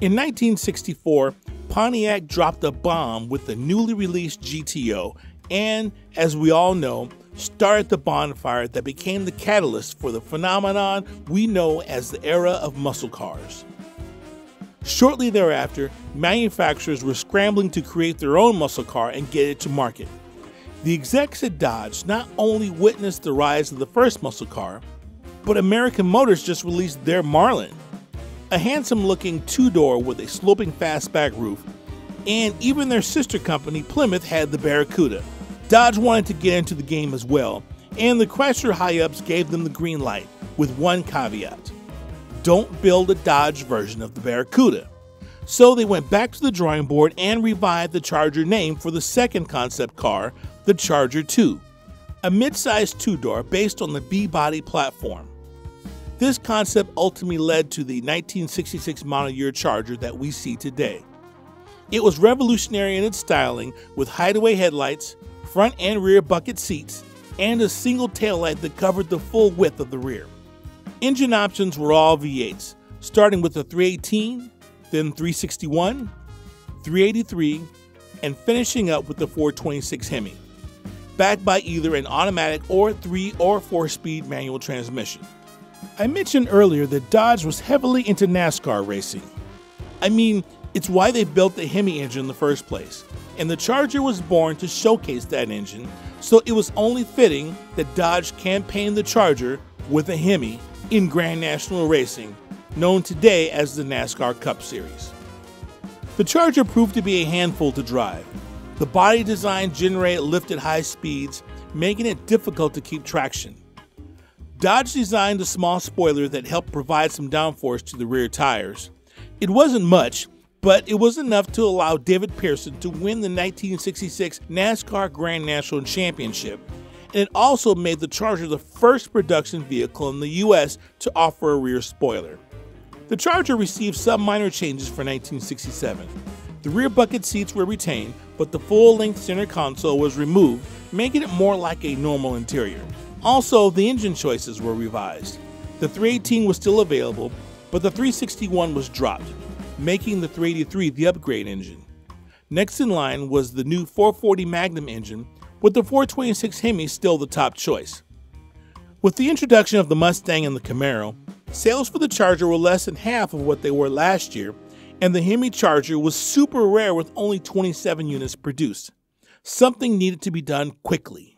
In 1964, Pontiac dropped a bomb with the newly released GTO and, as we all know, started the bonfire that became the catalyst for the phenomenon we know as the era of muscle cars. Shortly thereafter, manufacturers were scrambling to create their own muscle car and get it to market. The execs at Dodge not only witnessed the rise of the first muscle car, but American Motors just released their Marlin, a handsome-looking two-door with a sloping fastback roof, and even their sister company Plymouth had the Barracuda. Dodge wanted to get into the game as well, and the Chrysler high-ups gave them the green light, with one caveat: don't build a Dodge version of the Barracuda. So they went back to the drawing board and revived the Charger name for the second concept car, the Charger 2, a mid-sized two-door based on the B-body platform. This concept ultimately led to the 1966 model year Charger that we see today. It was revolutionary in its styling, with hideaway headlights, front and rear bucket seats, and a single taillight that covered the full width of the rear. Engine options were all V8s, starting with the 318, then 361, 383, and finishing up with the 426 Hemi, backed by either an automatic or 3 or 4-speed manual transmission. I mentioned earlier that Dodge was heavily into NASCAR racing. I mean, it's why they built the Hemi engine in the first place, and the Charger was born to showcase that engine, so it was only fitting that Dodge campaigned the Charger with a Hemi in Grand National Racing, known today as the NASCAR Cup Series. The Charger proved to be a handful to drive. The body design generated lift at high speeds, making it difficult to keep traction. Dodge designed a small spoiler that helped provide some downforce to the rear tires. It wasn't much, but it was enough to allow David Pearson to win the 1966 NASCAR Grand National Championship, and it also made the Charger the first production vehicle in the U.S. to offer a rear spoiler. The Charger received some minor changes for 1967. The rear bucket seats were retained, but the full-length center console was removed, making it more like a normal interior. Also, the engine choices were revised. The 318 was still available, but the 361 was dropped, making the 383 the upgrade engine. Next in line was the new 440 Magnum engine, with the 426 Hemi still the top choice. With the introduction of the Mustang and the Camaro, sales for the Charger were less than half of what they were last year, and the Hemi Charger was super rare with only 27 units produced. Something needed to be done quickly.